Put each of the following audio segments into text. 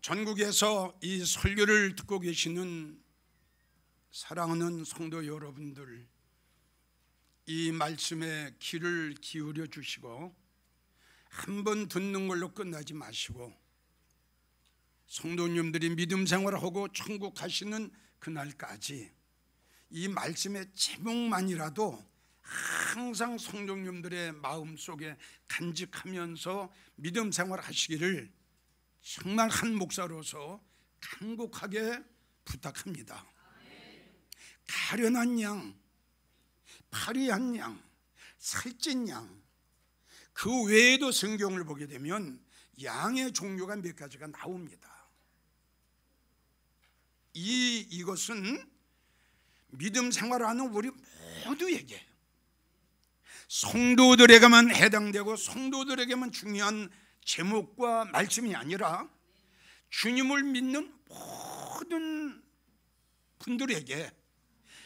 전국에서 이 설교를 듣고 계시는 사랑하는 성도 여러분들, 이 말씀에 귀를 기울여 주시고 한 번 듣는 걸로 끝나지 마시고 성도님들이 믿음 생활하고 천국 가시는 그날까지 이 말씀의 제목만이라도 항상 성도님들의 마음속에 간직하면서 믿음 생활하시기를 정말 한 목사로서 간곡하게 부탁합니다. 가련한 양, 파리한 양, 살찐 양, 그 외에도 성경을 보게 되면 양의 종류가 몇 가지가 나옵니다. 이것은 믿음 생활하는 우리 모두에게, 성도들에게만 해당되고 성도들에게만 중요한 제목과 말씀이 아니라 주님을 믿는 모든 분들에게,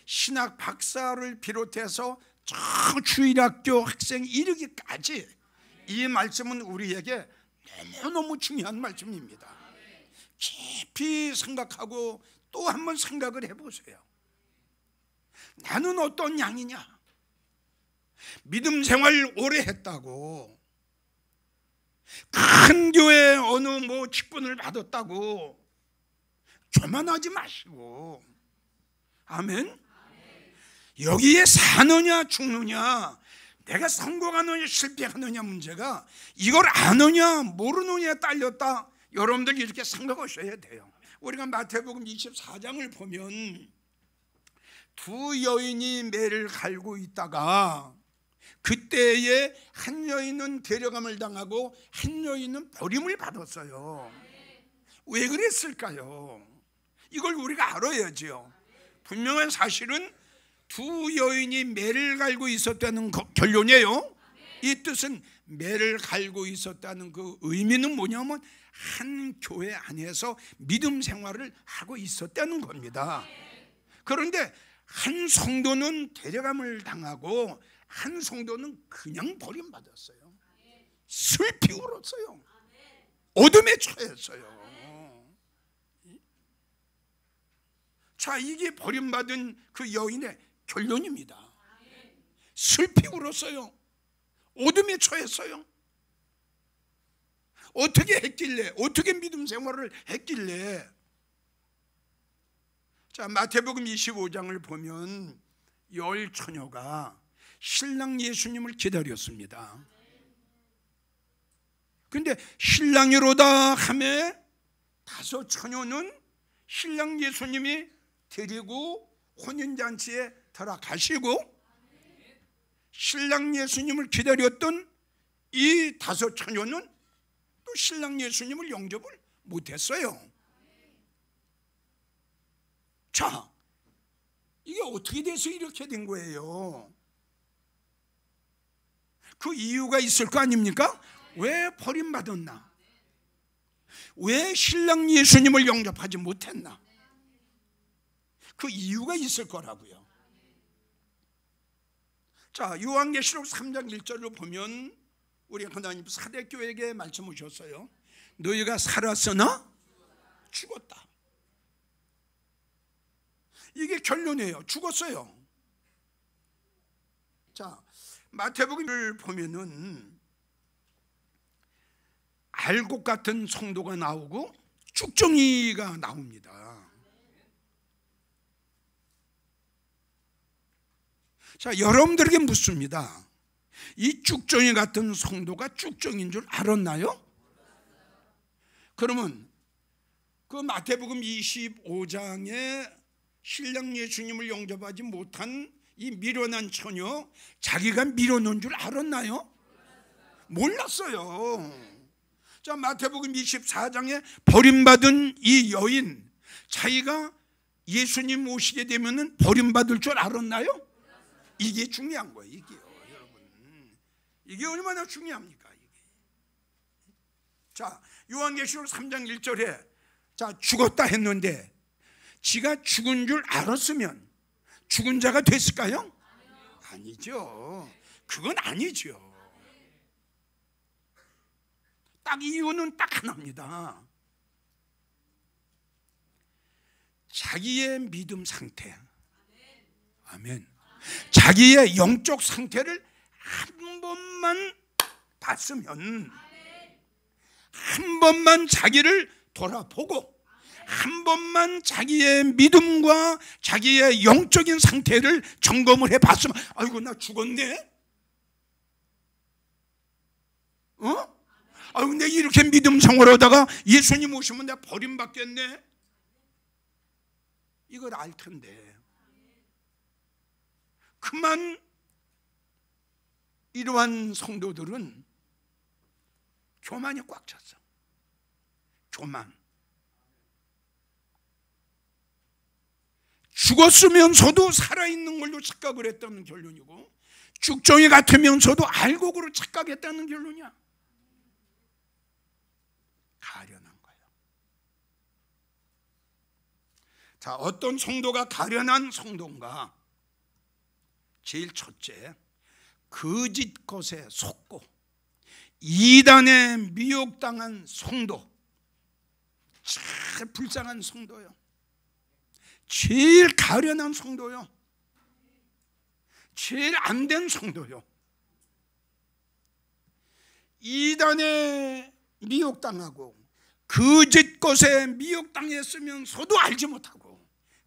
신학 박사를 비롯해서 저 주일학교 학생 이르기까지 이 말씀은 우리에게 너무너무 중요한 말씀입니다. 깊이 생각하고 또 한번 생각을 해보세요. 나는 어떤 양이냐? 믿음 생활 오래 했다고, 큰 교회 어느 직분을 받았다고 교만하지 마시고, 아멘? 여기에 사느냐 죽느냐, 내가 성공하느냐 실패하느냐 문제가 이걸 아느냐 모르느냐에 딸렸다. 여러분들 이렇게 생각하셔야 돼요. 우리가 마태복음 24장을 보면 두 여인이 매를 갈고 있다가 그때에 한 여인은 데려감을 당하고 한 여인은 버림을 받았어요. 왜 그랬을까요? 이걸 우리가 알아야죠. 분명한 사실은 두 여인이 매를 갈고 있었다는 결론이에요. 이 뜻은 매를 갈고 있었다는 그 의미는 뭐냐면 한 교회 안에서 믿음 생활을 하고 있었다는 겁니다. 그런데 한 성도는 데려감을 당하고 한 성도는 그냥 버림받았어요. 슬피 울었어요. 어둠에 처했어요. 자, 이게 버림받은 그 여인의 결론입니다. 슬피 울었어요. 어둠에 처했어요. 어떻게 했길래, 어떻게 믿음 생활을 했길래? 자, 마태복음 25장을 보면 열 처녀가 신랑 예수님을 기다렸습니다. 근데 신랑이로다 하매 다섯 처녀는 신랑 예수님이 데리고 혼인잔치에 들어가시고, 신랑 예수님을 기다렸던 이 다섯 처녀는 또 신랑 예수님을 영접을 못했어요. 자, 이게 어떻게 돼서 이렇게 된 거예요? 그 이유가 있을 거 아닙니까? 왜 버림받았나? 왜 신랑 예수님을 영접하지 못했나? 그 이유가 있을 거라고요. 자, 요한계시록 3장 1절을 보면 우리 하나님 사대교회에게 말씀 오셨어요. 너희가 살았으나 죽었다. 이게 결론이에요. 죽었어요. 자, 마태복음을 보면은 알곡 같은 성도가 나오고 쭉정이가 나옵니다. 자, 여러분들에게 묻습니다. 이 쭉정이 같은 성도가 쭉정인 줄 알았나요? 그러면 그 마태복음 25장에 신랑 예수님을 영접하지 못한 이 미련한 처녀, 자기가 밀어놓은 줄 알았나요? 몰랐어요. 자, 마태복음 24장에 버림받은 이 여인, 자기가 예수님 오시게 되면 버림받을 줄 알았나요? 이게 중요한 거예요. 이게요, 여러분. 이게 얼마나 중요합니까? 이게. 자, 요한계시록 3장 1절에 자, 죽었다 했는데 지가 죽은 줄 알았으면 죽은 자가 됐을까요? 아니죠. 그건 아니죠. 딱 이유는 딱 하나입니다. 자기의 믿음 상태, 아멘. 자기의 영적 상태를 한 번만 봤으면, 한 번만 자기를 돌아보고, 한 번만 자기의 믿음과 자기의 영적인 상태를 점검을 해봤으면, 아이고 나 죽었네? 아이고 내가 이렇게 믿음 생활하다가 예수님 오시면 내가 버림받겠네? 이걸 알 텐데, 그만 이러한 성도들은 교만이 꽉 찼어. 교만. 죽었으면서도 살아있는 걸로 착각을 했다는 결론이고, 죽정이 같으면서도 알곡으로 착각했다는 결론이야. 가련한 거예요. 자, 어떤 성도가 가련한 성도인가? 제일 첫째, 거짓 것에 속고 이단에 미혹당한 성도. 참 불쌍한 성도요. 제일 가련한 성도요. 제일 안 된 성도요. 이단에 미혹당하고 거짓 것에 미혹당했으면서도 알지 못하고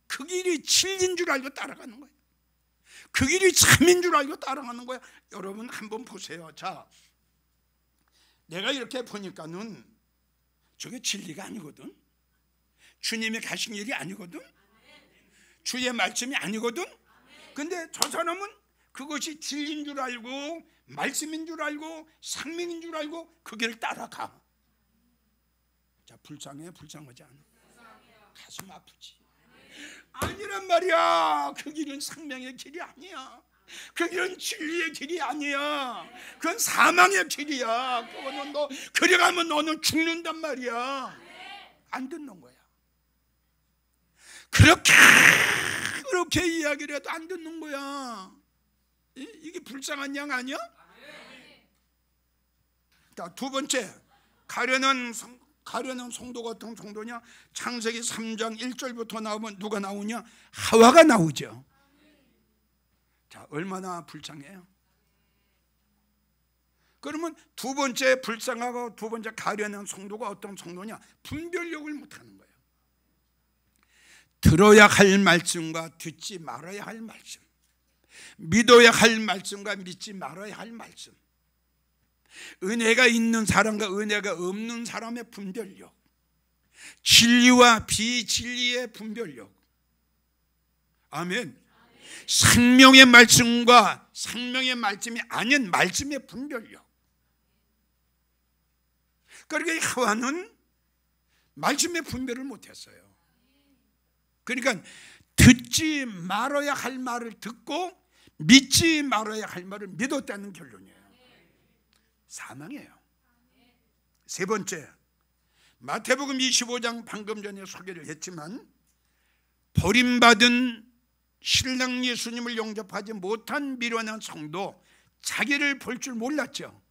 그 길이 진리인 줄 알고 따라가는 거예요. 그 길이 참인 줄 알고 따라가는 거야. 여러분 한번 보세요. 자, 내가 이렇게 보니까는 저게 진리가 아니거든. 주님이 가신 길이 아니거든. 주의 말씀이 아니거든. 근데 저 사람은 그것이 진리인 줄 알고 말씀인 줄 알고 생명인 줄 알고 그 길을 따라가. 자, 불쌍해? 불쌍하지 않아? 가슴 아프지. 아니란 말이야. 그 길은 생명의 길이 아니야. 그 길은 진리의 길이 아니야. 그건 사망의 길이야. 그거는 너 그리 가면 너는 죽는단 말이야. 안 듣는 거야. 그렇게 이야기를 해도 안 듣는 거야. 이게 불쌍한 양 아니야? 자, 두 번째, 가련한 성도가 어떤 성도냐? 창세기 3장 1절부터 나오면 누가 나오냐? 하와가 나오죠. 자, 얼마나 불쌍해요? 그러면 두 번째 불쌍하고 두 번째 가련한 성도가 어떤 성도냐? 분별력을 못하는 거예요. 들어야 할 말씀과 듣지 말아야 할 말씀, 믿어야 할 말씀과 믿지 말아야 할 말씀, 은혜가 있는 사람과 은혜가 없는 사람의 분별력, 진리와 비진리의 분별력. 아멘. 생명의 말씀과 생명의 말씀이 아닌 말씀의 분별력. 그러니까 하와는 말씀의 분별을 못했어요. 그러니까 듣지 말아야 할 말을 듣고 믿지 말아야 할 말을 믿었다는 결론이에요. 사망이에요. 세 번째, 마태복음 25장 방금 전에 소개를 했지만 버림받은 신랑 예수님을 영접하지 못한 미련한 성도, 자기를 볼 줄 몰랐죠.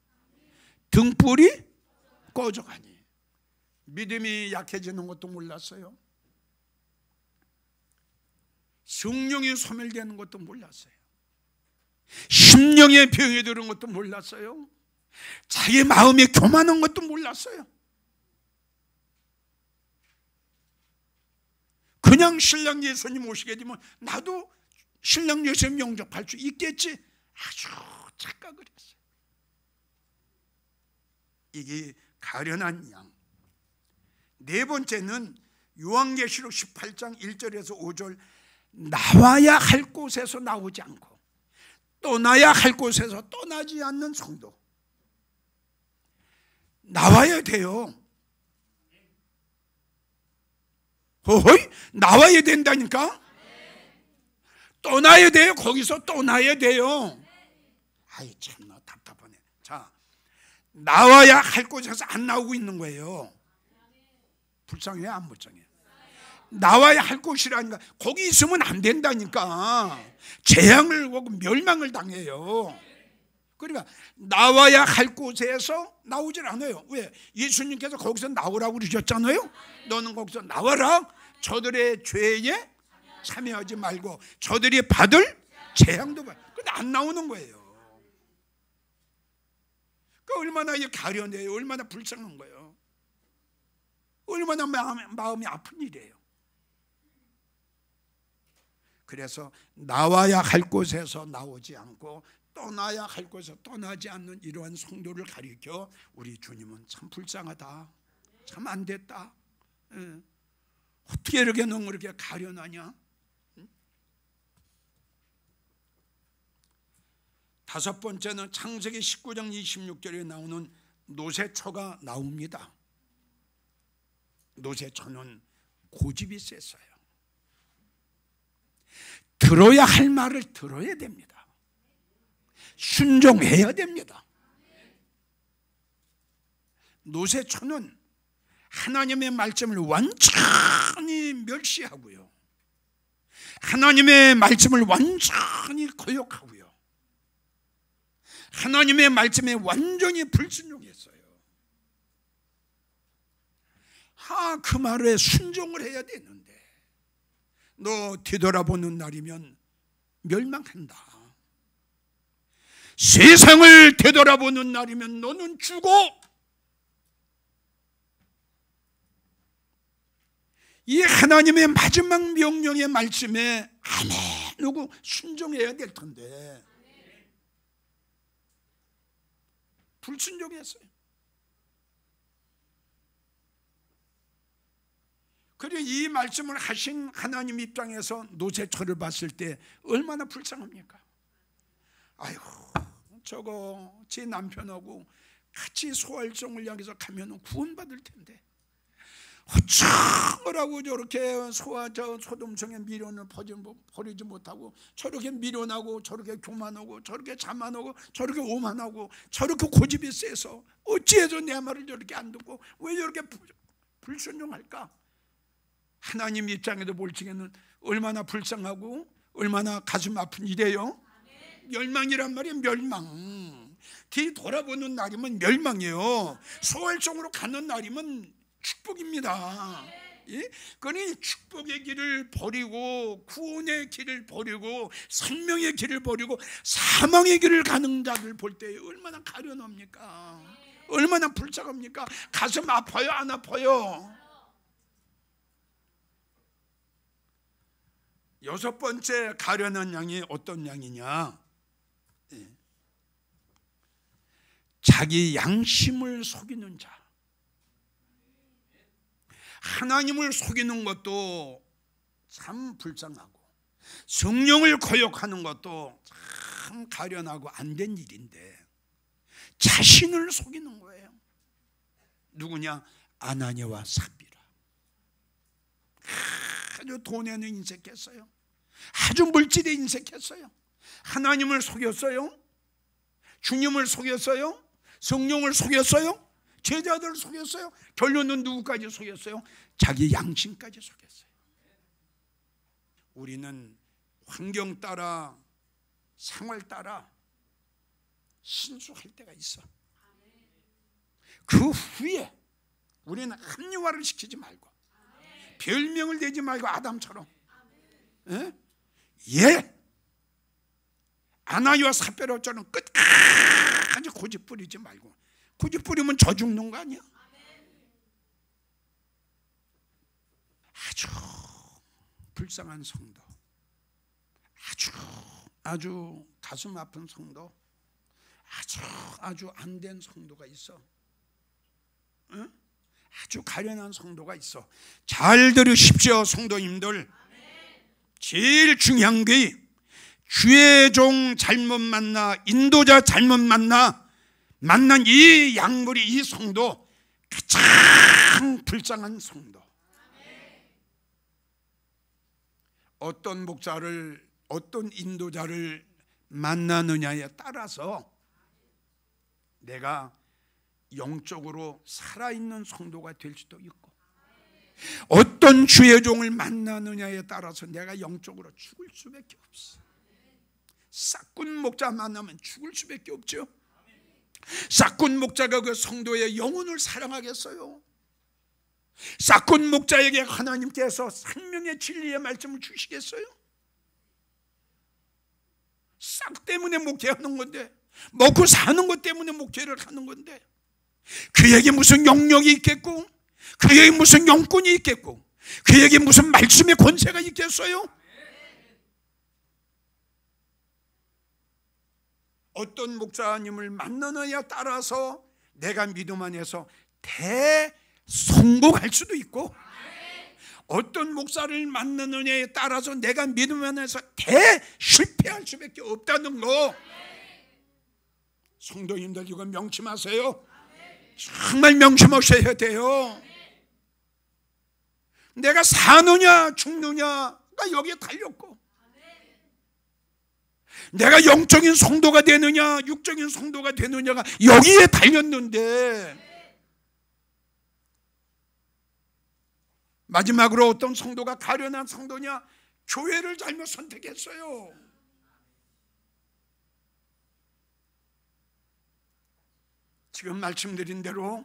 등불이 꺼져가니 믿음이 약해지는 것도 몰랐어요. 성령이 소멸되는 것도 몰랐어요. 심령의 병이 들은 것도 몰랐어요. 자기 마음이 교만한 것도 몰랐어요. 그냥 신랑 예수님 오시게 되면 나도 신랑 예수님 영접할 수 있겠지, 아주 착각을 했어요. 이게 가련한 양. 네 번째는 요한계시록 18장 1절에서 5절, 나와야 할 곳에서 나오지 않고 떠나야 할 곳에서 떠나지 않는 성도. 나와야 돼요. 호호이, 나와야 된다니까. 떠나야 돼요. 거기서 떠나야 돼요. 아이 참나 답답하네. 자, 나와야 할 곳에서 안 나오고 있는 거예요. 불쌍해 안 불쌍해? 나와야 할 곳이라니까. 거기 있으면 안 된다니까. 재앙을 오고 멸망을 당해요. 그러니까 나와야 할 곳에서 나오질 않아요. 왜? 예수님께서 거기서 나오라고 그러셨잖아요. 너는 거기서 나와라. 저들의 죄에 참여하지 말고 저들이 받을 재앙도 받. 근데 안 나오는 거예요. 그 얼마나 가련해요. 얼마나 불쌍한 거예요. 얼마나 마음이 아픈 일이에요. 그래서 나와야 할 곳에서 나오지 않고 떠나야 할 곳에서 떠나지 않는 이러한 성도를 가리켜 우리 주님은 참 불쌍하다, 참 안 됐다, 어떻게 이렇게 너무 그렇게 가련하냐. 다섯 번째는 창세기 19장 26절에 나오는 노새초가 나옵니다. 노새초는 고집이 셌어요. 들어야 할 말을 들어야 됩니다. 순종해야 됩니다. 노새초는 하나님의 말씀을 완전히 멸시하고요, 하나님의 말씀을 완전히 거역하고요, 하나님의 말씀에 완전히 불순종했어요. 그 말에 순종을 해야 되는데 너 뒤돌아보는 날이면 멸망한다. 세상을 되돌아보는 날이면 너는 죽어. 이 하나님의 마지막 명령의 말씀에 아멘 하고 순종해야 될 텐데 불순종했어요. 그리고 이 말씀을 하신 하나님 입장에서 노새초를 봤을 때 얼마나 불쌍합니까? 아이고, 저거 제 남편하고 같이 소활성을 향해서 가면 구원받을 텐데 어쩌라고 저렇게 소돔성에 미련을 버리지 못하고 저렇게 미련하고 저렇게 교만하고 저렇게 자만하고 저렇게 오만하고 저렇게 고집이 세서 어찌해서 내 말을 저렇게 안 듣고 왜 저렇게 불순종할까? 하나님 입장에도 볼 적에는 얼마나 불쌍하고 얼마나 가슴 아픈 일이에요. 멸망이란 말이에요. 멸망. 뒤돌아보는 날이면 멸망이에요. 소활성으로 가는 날이면 축복입니다. 예? 그러니 축복의 길을 버리고 구원의 길을 버리고 생명의 길을 버리고 사망의 길을 가는 자들 볼 때 얼마나 가련합니까? 얼마나 불쌍합니까? 가슴 아파요? 안 아파요? 여섯 번째 가련한 양이 어떤 양이냐? 자기 양심을 속이는 자. 하나님을 속이는 것도 참 불쌍하고 성령을 거역하는 것도 참 가련하고 안 된 일인데 자신을 속이는 거예요. 누구냐? 아나니와 삽비라. 아주 돈에는 인색했어요. 아주 물질에 인색했어요. 하나님을 속였어요. 주님을 속였어요. 성령을 속였어요. 제자들을 속였어요. 결론은 누구까지 속였어요? 자기 양심까지 속였어요. 우리는 환경 따라 생활 따라 신수할 때가 있어. 그 후에 우리는 합리화를 시키지 말고 별명을 내지 말고 아담처럼 아나니와 삽비라처럼 끝까지 고집 부리지 말고. 고집 부리면 저 죽는 거 아니야? 아주 불쌍한 성도, 아주 가슴 아픈 성도, 아주 안 된 성도가 있어. 응? 아주 가련한 성도가 있어. 잘 들으십시오, 성도님들. 제일 중요한 게 주의 종 잘못 만나, 인도자 잘못 만난 이 양물이, 이 성도, 가장 불쌍한 성도. 어떤 목사를, 어떤 인도자를 만나느냐에 따라서 내가 영적으로 살아있는 성도가 될 수도 있고, 어떤 주의 종을 만나느냐에 따라서 내가 영적으로 죽을 수밖에 없어. 싹군 목자 만나면 죽을 수밖에 없죠. 싹군 목자가 그 성도의 영혼을 사랑하겠어요? 싹군 목자에게 하나님께서 생명의 진리의 말씀을 주시겠어요? 싹 때문에 목회하는 건데, 먹고 사는 것 때문에 목회를 하는 건데, 그에게 무슨 영역이 있겠고, 그에게 무슨 영권이 있겠고, 그에게 무슨 말씀의 권세가 있겠어요? 어떤 목사님을 만나느냐에 따라서 내가 믿음 안에서 대성공할 수도 있고, 어떤 목사를 만나느냐에 따라서 내가 믿음 안에서 대실패할 수밖에 없다는 거, 성도님들 이거 명심하세요. 정말 명심하셔야 돼요. 내가 사느냐 죽느냐가 여기에 달렸고, 내가 영적인 성도가 되느냐 육적인 성도가 되느냐가 여기에 달렸는데, 마지막으로 어떤 성도가 가련한 성도냐? 교회를 잘못 선택했어요. 지금 말씀드린 대로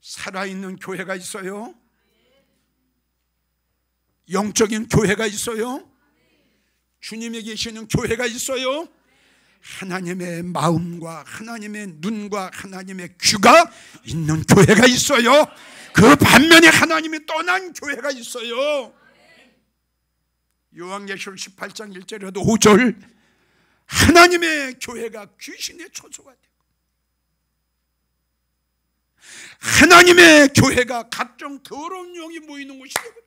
살아있는 교회가 있어요. 영적인 교회가 있어요. 주님이 계시는 교회가 있어요. 하나님의 마음과 하나님의 눈과 하나님의 귀가 있는 교회가 있어요. 그 반면에 하나님이 떠난 교회가 있어요. 요한계시록 18장 1절에도 5절, 하나님의 교회가 귀신의 초소가 되고, 하나님의 교회가 각종 더러운 영이 모이는 곳이 되고,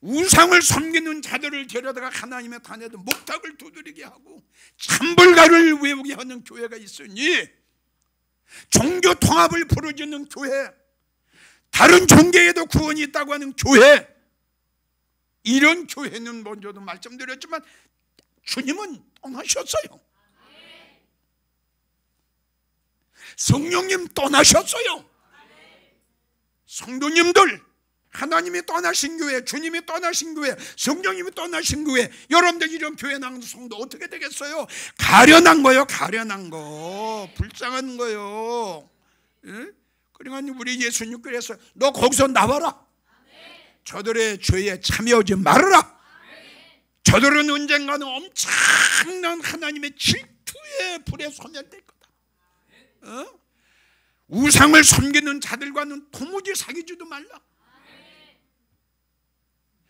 우상을 섬기는 자들을 데려다가 하나님의 단에도 목탁을 두드리게 하고 참불가를 외우게 하는 교회가 있으니, 종교 통합을 부르짖는 교회, 다른 종교에도 구원이 있다고 하는 교회, 이런 교회는 먼저도 말씀드렸지만 주님은 떠나셨어요. 성령님 떠나셨어요. 성도님들, 하나님이 떠나신 교회, 주님이 떠나신 교회, 성령님이 떠나신 교회, 여러분들 이런 교회 나가는 성도 어떻게 되겠어요? 가련한 거요. 가련한 거, 불쌍한 거요. 예? 그러니까 우리 예수님께서 너 거기서 나와라. 저들의 죄에 참여하지 말아라. 저들은 언젠가는 엄청난 하나님의 질투의 불에 소멸될 거다. 우상을 섬기는 자들과는 도무지 사귀지도 말라.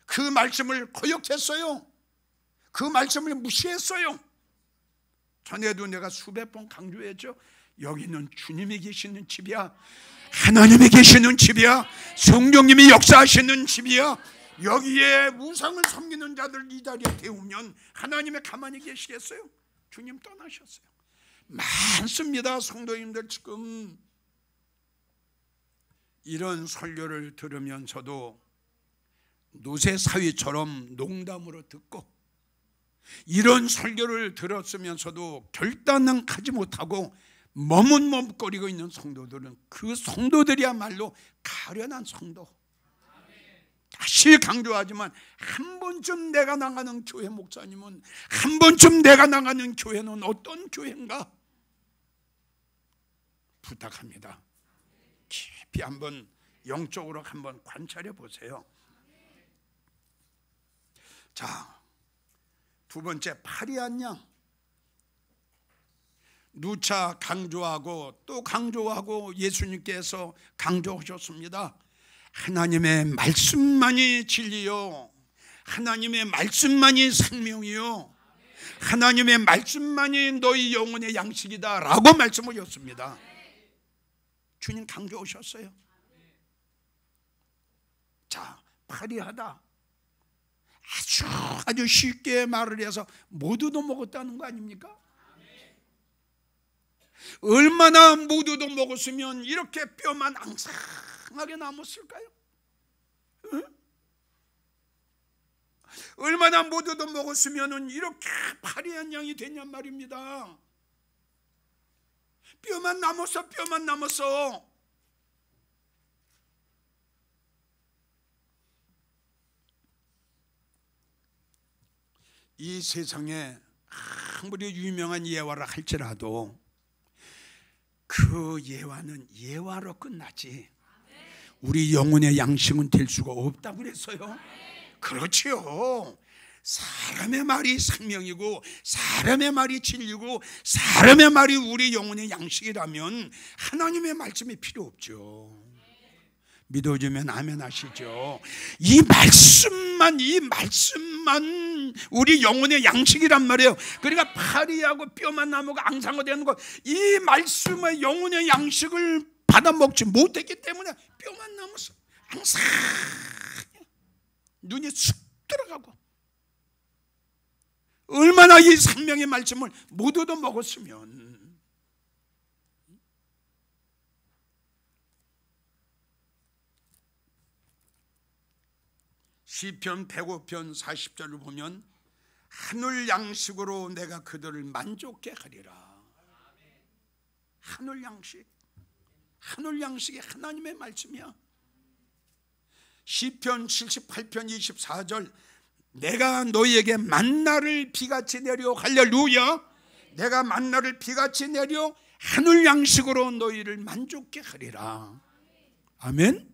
그 말씀을 거역했어요. 그 말씀을 무시했어요. 전에도 내가 수백 번 강조했죠. 여기는 주님이 계시는 집이야. 하나님이 계시는 집이야. 성령님이 역사하시는 집이야. 여기에 우상을 섬기는 자들 이 자리에 태우면 하나님이 가만히 계시겠어요? 주님 떠나셨어요. 많습니다. 성도님들 지금 이런 설교를 들으면서도 노새 사위처럼 농담으로 듣고, 이런 설교를 들었으면서도 결단은 하지 못하고 머뭇머뭇거리고 있는 성도들은, 그 성도들이야말로 가련한 성도. 다시 강조하지만 한 번쯤 내가 나가는 교회 목사님은, 한 번쯤 내가 나가는 교회는 어떤 교회인가 부탁합니다. 깊이 한번 영적으로 한번 관찰해 보세요. 자, 두 번째, 파리한 양. 누차 강조하고 또 강조하고 예수님께서 강조하셨습니다. 하나님의 말씀만이 진리요, 하나님의 말씀만이 생명이요, 하나님의 말씀만이 너희 영혼의 양식이다 라고 말씀하셨습니다. 주님 강조하셨어요. 자, 파리하다, 아주 쉽게 말을 해서 모두도 먹었다는 거 아닙니까? 얼마나 모두도 먹었으면 이렇게 뼈만 앙상하게 남았을까요? 응? 얼마나 모두도 먹었으면 이렇게 파리한 양이 됐냔 말입니다. 뼈만 남았어, 뼈만 남았어. 이 세상에 아무리 유명한 예화를 할지라도 그 예화는 예화로 끝나지 우리 영혼의 양식은 될 수가 없다고 그랬어요. 그렇지요. 사람의 말이 생명이고 사람의 말이 진리고 사람의 말이 우리 영혼의 양식이라면 하나님의 말씀이 필요 없죠. 믿어주면 아멘 하시죠. 이 말씀만 우리 영혼의 양식이란 말이에요. 그러니까 파리하고 뼈만 남고 앙상어 되는 것, 이 말씀의 영혼의 양식을 받아 먹지 못했기 때문에 뼈만 남아서 항상 눈이 쑥 들어가고, 얼마나 이 생명의 말씀을 못 얻어 먹었으면. 시편 105편 40절을 보면 하늘 양식으로 내가 그들을 만족케 하리라. 하늘 양식, 하늘 양식이 하나님의 말씀이야. 시편 78편 24절 내가 너희에게 만나를 비같이 내려, 할렐루야, 내가 만나를 비같이 내려 하늘 양식으로 너희를 만족케 하리라. 아멘.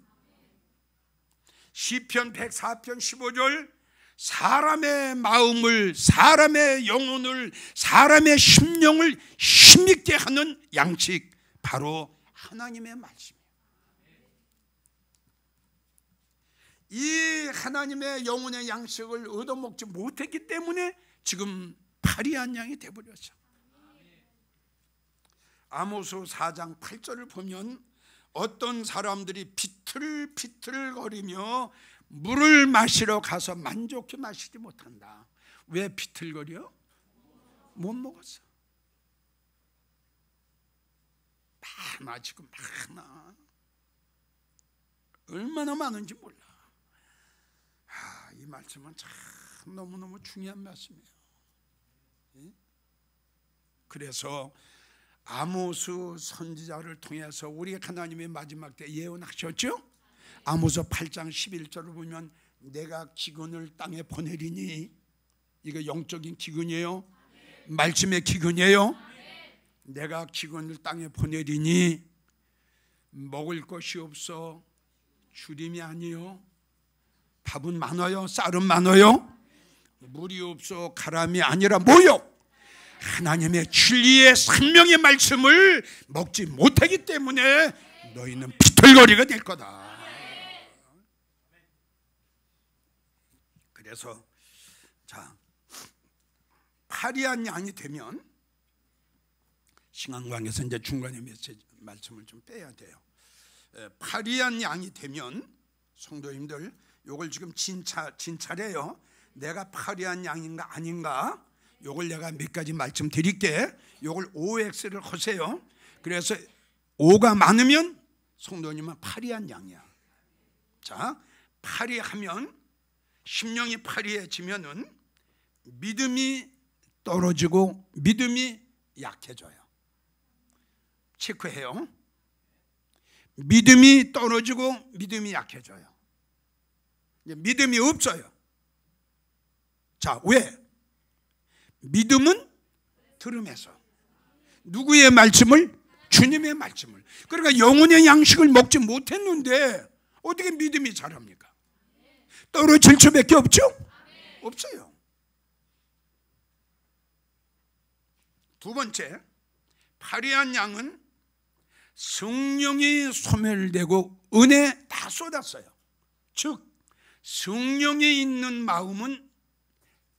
시편 104편 15절 사람의 마음을, 사람의 영혼을, 사람의 심령을 힘있게 하는 양식, 바로 하나님의 말씀이에요. 이 하나님의 영혼의 양식을 얻어먹지 못했기 때문에 지금 파리한 양이 되어버렸어. 아모스 4장 8절을 보면 어떤 사람들이 비틀비틀거리며 물을 마시러 가서 만족해 마시지 못한다. 왜 비틀거려? 못 먹었어. 많아, 지금 많아. 얼마나 많은지 몰라. 이 말씀은 참 너무너무 중요한 말씀이에요. 그래서 아모스 선지자를 통해서 우리 하나님의 마지막 때 예언하셨죠? 아모스 8장 11절을 보면 내가 기근을 땅에 보내리니, 이거 영적인 기근이에요. 말씀의 기근이에요. 내가 기근을 땅에 보내리니 먹을 것이 없어 주림이 아니요, 밥은 많아요, 쌀은 많아요, 물이 없어 가람이 아니라 뭐요? 하나님의 진리의 생명의 말씀을 먹지 못하기 때문에 너희는 비틀거리가 될 거다. 그래서 자, 파리한 양이 되면, 신앙강에서 이제 중간에 메시지 말씀을 좀 빼야 돼요. 파리한 양이 되면 성도님들, 요걸 지금 진찰해요. 내가 파리한 양인가 아닌가, 요걸 내가 몇 가지 말씀드릴게. 요걸 OX를 하세요. 그래서 O가 많으면 성도님은 파리한 양이야. 자, 파리하면, 심령이 파리해지면은 믿음이 떨어지고 믿음이 약해져요. 체크해요. 믿음이 떨어지고 믿음이 약해져요. 믿음이 없어요. 자, 왜? 믿음은 들음에서. 누구의 말씀을? 주님의 말씀을. 그러니까 영혼의 양식을 먹지 못했는데 어떻게 믿음이 자랍니까? 떨어질 수밖에 없죠? 없어요. 두 번째, 파리한 양은 성령이 소멸되고 은혜 다 쏟았어요. 즉 성령이 있는 마음은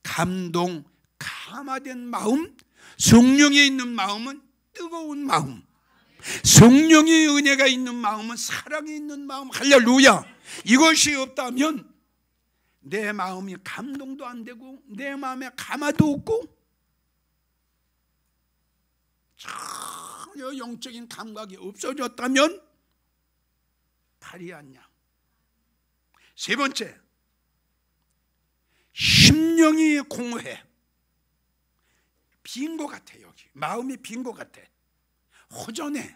감동, 감화된 마음, 성령이 있는 마음은 뜨거운 마음, 성령의 은혜가 있는 마음은 사랑이 있는 마음, 할렐루야. 이것이 없다면 내 마음이 감동도 안 되고 내 마음에 감화도 없고 전혀 영적인 감각이 없어졌다면 파리한 양. 세 번째, 심령이 공허해. 빈 것 같아. 여기 마음이 빈 것 같아. 허전해,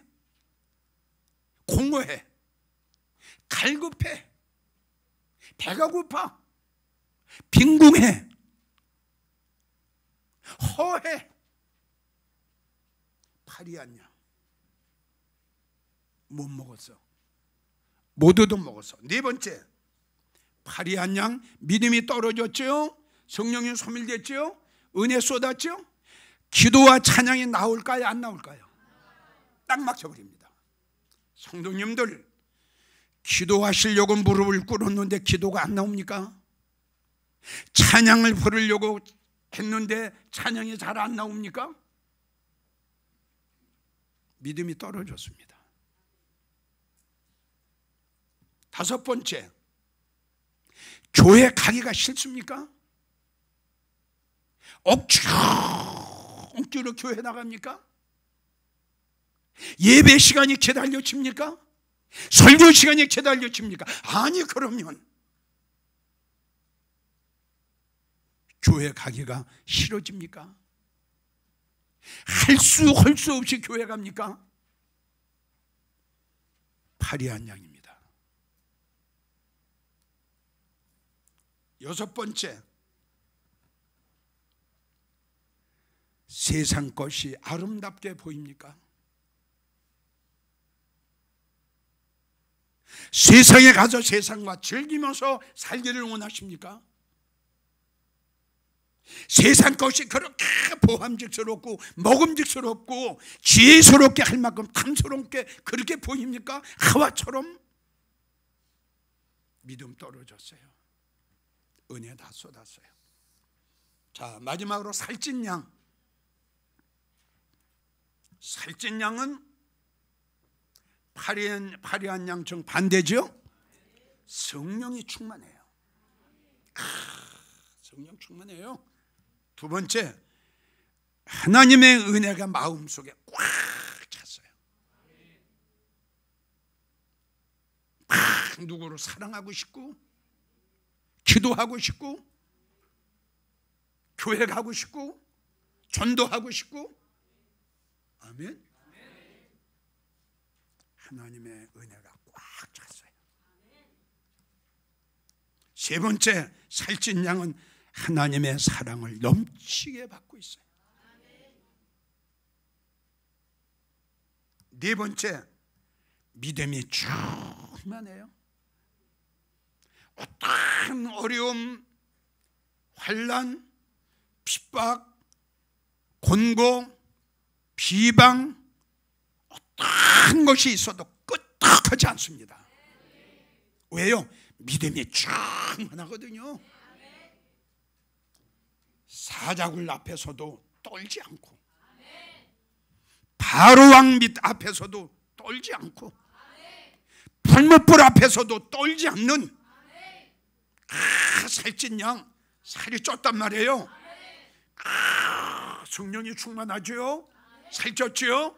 공허해, 갈급해, 배가 고파, 빈궁해, 허해. 파리한 양. 못 먹었어. 못 얻어먹어서. 네 번째, 파리한 양, 믿음이 떨어졌죠. 성령이 소멸됐죠. 은혜 쏟았죠. 기도와 찬양이 나올까요, 안 나올까요? 딱 막혀버립니다. 성도님들, 기도하시려고 무릎을 꿇었는데 기도가 안 나옵니까? 찬양을 부르려고 했는데 찬양이 잘 안 나옵니까? 믿음이 떨어졌습니다. 다섯 번째, 교회 가기가 싫습니까? 억지로 교회 나갑니까? 예배 시간이 기다려집니까? 설교 시간이 기다려집니까? 아니, 그러면 교회 가기가 싫어집니까? 할 수 없이 교회 갑니까? 파리한 양입니다. 여섯 번째, 세상 것이 아름답게 보입니까? 세상에 가서 세상과 즐기면서 살기를 원하십니까? 세상 것이 그렇게 보함직스럽고 먹음직스럽고 지혜스럽게 할 만큼 탐스럽게 그렇게 보입니까? 하와처럼 믿음 떨어졌어요. 은혜 다 쏟았어요. 자, 마지막으로 살찐 양. 살찐 양은 파리한 양 정반대죠. 성령이 충만해요. 성령 충만해요. 두 번째, 하나님의 은혜가 마음속에 꽉 찼어요. 막 누구를 사랑하고 싶고, 기도하고 싶고, 교회 가고 싶고, 전도하고 싶고. 아멘. 하나님의 은혜가 꽉 찼어요. 세 번째, 살찐 양은 하나님의 사랑을 넘치게 받고 있어요. 네 번째, 믿음이 충만해요. 어떠한 어려움, 환난, 핍박, 곤고, 비방, 어떠한 것이 있어도 끄떡하지 않습니다. 왜요? 믿음이 충만하거든요. 사자굴 앞에서도 떨지 않고, 바로왕 밑 앞에서도 떨지 않고, 불못불 앞에서도 떨지 않는 살찐 양, 살이 쪘단 말이에요. 성령이 충만하죠. 살쪘죠.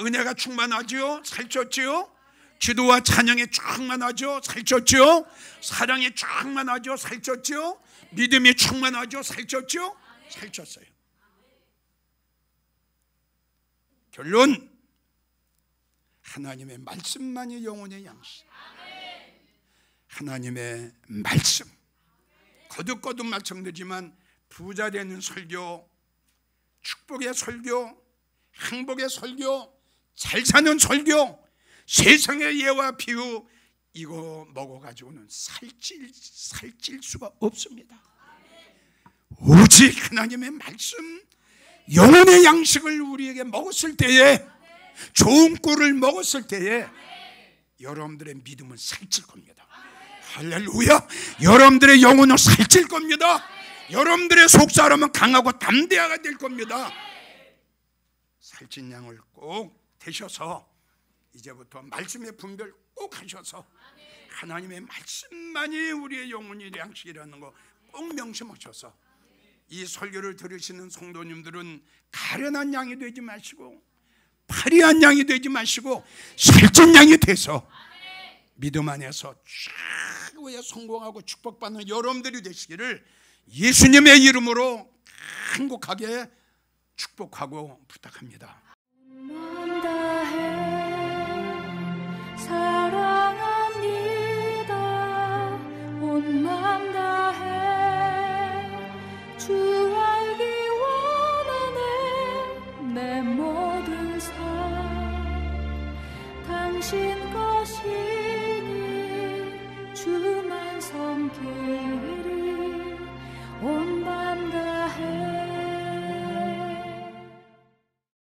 은혜가 충만하죠. 살쪘죠. 기도와 찬양이 충만하죠. 살쪘죠. 사랑이 충만하죠. 살쪘죠. 믿음이 충만하죠. 살쪘죠. 살쪘어요. 결론, 하나님의 말씀만이 영혼의 양식. 하나님의 말씀, 거듭거듭 말씀드리지만 부자 되는 설교, 축복의 설교, 행복의 설교, 잘 사는 설교, 세상의 예와 비유, 이거 먹어가지고는 살찔 수가 없습니다. 오직 하나님의 말씀, 영혼의 양식을 우리에게 먹었을 때에, 좋은 꿀을 먹었을 때에 여러분들의 믿음은 살찔 겁니다. 할렐루야. 여러분들의 영혼은 살찔 겁니다. 여러분들의 속사람은 강하고 담대하게 될 겁니다. 살찐 양을 꼭 드셔서 이제부터 말씀의 분별 꼭 하셔서 하나님의 말씀만이 우리의 영혼의 양식이라는 거 꼭 명심하셔서 이 설교를 들으시는 성도님들은 가련한 양이 되지 마시고 파리한 양이 되지 마시고 살찐 양이 돼서 믿음 안에서 최고의 성공하고 축복받는 여러분들이 되시기를 예수님의 이름으로 행복하게 축복하고 부탁합니다. 사랑합니다. 온 마음 다해 주 알기 원하네. 내 모든 삶 당신 것이 주만 섬기리